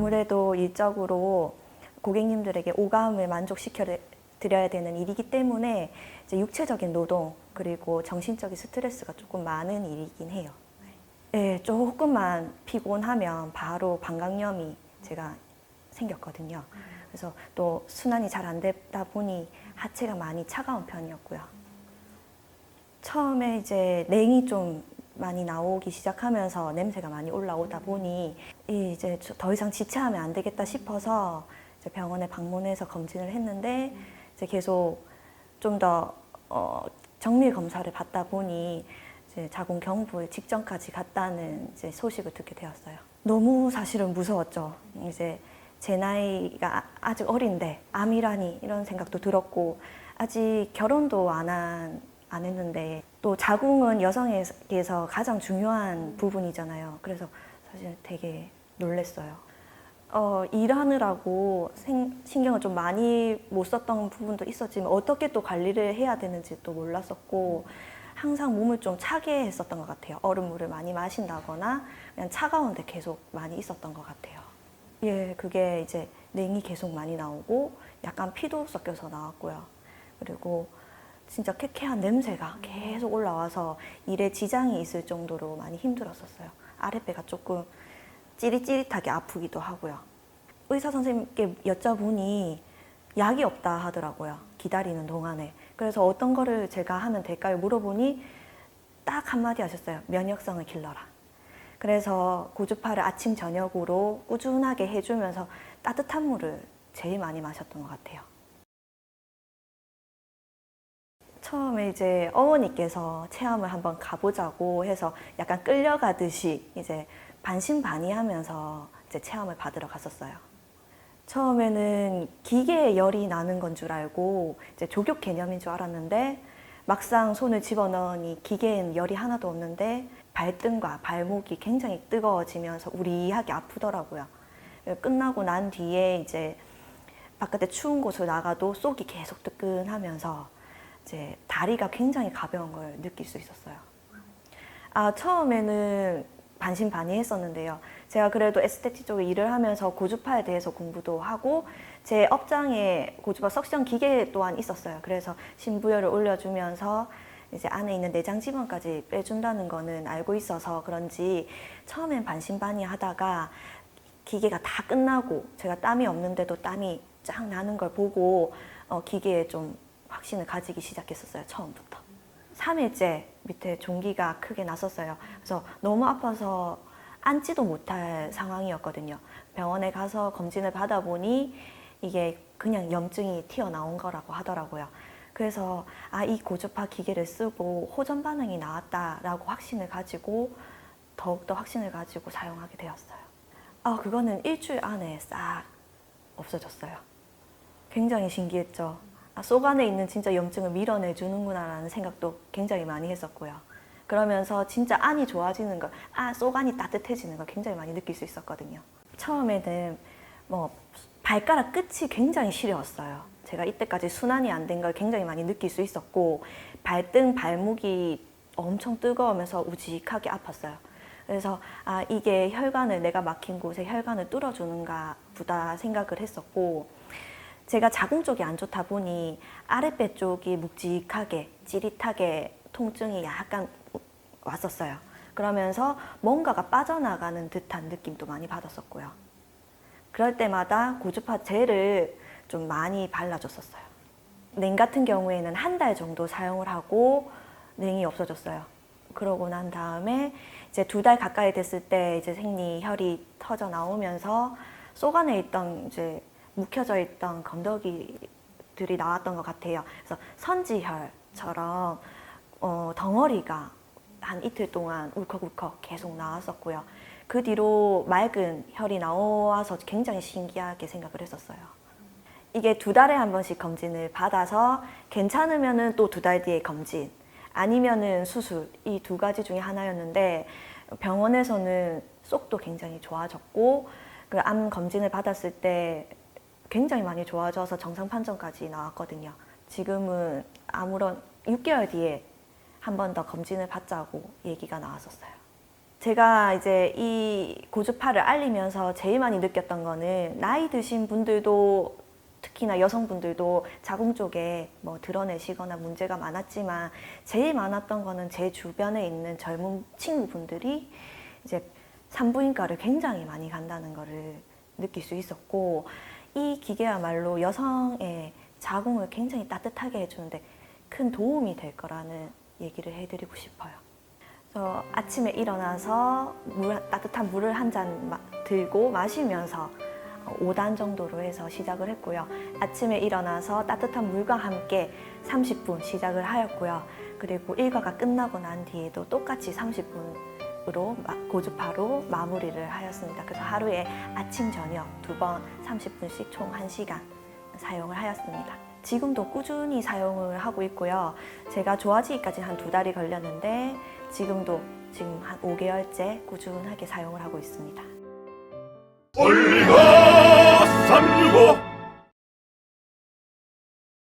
아무래도 일적으로 고객님들에게 오감을 만족시켜 드려야 되는 일이기 때문에 이제 육체적인 노동 그리고 정신적인 스트레스가 조금 많은 일이긴 해요. 네, 조금만 피곤하면 바로 방광염이 제가 생겼거든요. 그래서 또 순환이 잘 안 되다 보니 하체가 많이 차가운 편이었고요. 처음에 이제 냉이 좀 많이 나오기 시작하면서 냄새가 많이 올라오다 보니 이제 더 이상 지체하면 안 되겠다 싶어서 이제 병원에 방문해서 검진을 했는데 이제 계속 좀 더 정밀 검사를 받다 보니 이제 자궁경부에 직전까지 갔다는 이제 소식을 듣게 되었어요. 너무 사실은 무서웠죠. 이제 제 나이가 아직 어린데 암이라니 이런 생각도 들었고 아직 결혼도 안 했는데 또 자궁은 여성에게서 가장 중요한 부분이잖아요. 그래서 사실 되게 놀랬어요. 일하느라고 신경을 좀 많이 못 썼던 부분도 있었지만 어떻게 또 관리를 해야 되는지 또 몰랐었고 항상 몸을 좀 차게 했었던 것 같아요. 얼음물을 많이 마신다거나 그냥 차가운데 계속 많이 있었던 것 같아요. 예, 그게 이제 냉이 계속 많이 나오고 약간 피도 섞여서 나왔고요. 그리고 진짜 쾌쾌한 냄새가 계속 올라와서 일에 지장이 있을 정도로 많이 힘들었었어요. 아랫배가 조금 찌릿찌릿하게 아프기도 하고요. 의사 선생님께 여쭤보니 약이 없다 하더라고요. 기다리는 동안에. 그래서 어떤 거를 제가 하면 될까요? 물어보니 딱 한마디 하셨어요. 면역성을 길러라. 그래서 고주파를 아침 저녁으로 꾸준하게 해주면서 따뜻한 물을 제일 많이 마셨던 것 같아요. 처음에 이제 어머니께서 체험을 한번 가보자고 해서 약간 끌려가듯이 이제 반신반의하면서 이제 체험을 받으러 갔었어요. 처음에는 기계에 열이 나는 건 줄 알고 이제 조격 개념인 줄 알았는데 막상 손을 집어넣으니 기계엔 열이 하나도 없는데 발등과 발목이 굉장히 뜨거워지면서 우리하게 아프더라고요. 끝나고 난 뒤에 이제 바깥에 추운 곳으로 나가도 속이 계속 뜨끈하면서 이제 다리가 굉장히 가벼운 걸 느낄 수 있었어요. 처음에는 반신반의했었는데요. 제가 그래도 에스테티 쪽에 일을 하면서 고주파에 대해서 공부도 하고 제 업장에 고주파 석션 기계 또한 있었어요. 그래서 신부열을 올려주면서 이제 안에 있는 내장 지방까지 빼준다는 거는 알고 있어서 그런지 처음엔 반신반의하다가 기계가 다 끝나고 제가 땀이 없는데도 땀이 쫙 나는 걸 보고 기계에 좀 확신을 가지기 시작했었어요. 처음부터. 3일째 밑에 종기가 크게 났었어요. 그래서 너무 아파서 앉지도 못할 상황이었거든요. 병원에 가서 검진을 받아보니 이게 그냥 염증이 튀어나온 거라고 하더라고요. 그래서 이 고주파 기계를 쓰고 호전 반응이 나왔다라고 확신을 가지고 더욱더 확신을 가지고 사용하게 되었어요. 그거는 일주일 안에 싹 없어졌어요. 굉장히 신기했죠. 속 안에 있는 진짜 염증을 밀어내주는구나 라는 생각도 굉장히 많이 했었고요. 그러면서 진짜 안이 좋아지는 걸, 속 안이 따뜻해지는 걸 굉장히 많이 느낄 수 있었거든요. 처음에는 발가락 끝이 굉장히 시려웠어요. 제가 이때까지 순환이 안 된 걸 굉장히 많이 느낄 수 있었고 발등, 발목이 엄청 뜨거우면서 우직하게 아팠어요. 그래서 이게 혈관을 내가 막힌 곳에 혈관을 뚫어주는가 보다 생각을 했었고 제가 자궁 쪽이 안 좋다 보니 아랫배 쪽이 묵직하게 찌릿하게 통증이 약간 왔었어요. 그러면서 뭔가가 빠져나가는 듯한 느낌도 많이 받았었고요. 그럴 때마다 고주파 젤을 좀 많이 발라줬었어요. 냉 같은 경우에는 한 달 정도 사용을 하고 냉이 없어졌어요. 그러고 난 다음에 이제 2달 가까이 됐을 때 이제 생리혈이 터져 나오면서 속 안에 있던 이제 묵혀져 있던 건더기들이 나왔던 것 같아요. 그래서 선지혈처럼 덩어리가 한 이틀 동안 울컥울컥 계속 나왔었고요. 그 뒤로 맑은 혈이 나와서 굉장히 신기하게 생각을 했었어요. 이게 2달에 한 번씩 검진을 받아서 괜찮으면은 또 2달 뒤에 검진, 아니면은 수술, 이 2가지 중에 하나였는데 병원에서는 속도 굉장히 좋아졌고 그 암 검진을 받았을 때 굉장히 많이 좋아져서 정상 판정까지 나왔거든요. 지금은 아무런 6개월 뒤에 한 번 더 검진을 받자고 얘기가 나왔었어요. 제가 이제 이 고주파를 알리면서 제일 많이 느꼈던 거는 나이 드신 분들도 특히나 여성분들도 자궁 쪽에 뭐 드러내시거나 문제가 많았지만 제일 많았던 거는 제 주변에 있는 젊은 친구분들이 이제 산부인과를 굉장히 많이 간다는 거를 느낄 수 있었고, 이 기계야말로 여성의 자궁을 굉장히 따뜻하게 해주는데 큰 도움이 될 거라는 얘기를 해드리고 싶어요. 아침에 일어나서 따뜻한 물을 한 잔 들고 마시면서 5단 정도로 해서 시작을 했고요. 아침에 일어나서 따뜻한 물과 함께 30분 시작을 하였고요. 그리고 일과가 끝나고 난 뒤에도 똑같이 30분으로 고주파로 마무리를 하였습니다. 그래서 하루에 아침, 저녁 2번 30분씩 총 1시간 사용을 하였습니다. 지금도 꾸준히 사용을 하고 있고요. 제가 좋아지기까지 한 2달이 걸렸는데 지금도 한 5개월째 꾸준하게 사용을 하고 있습니다. 올리고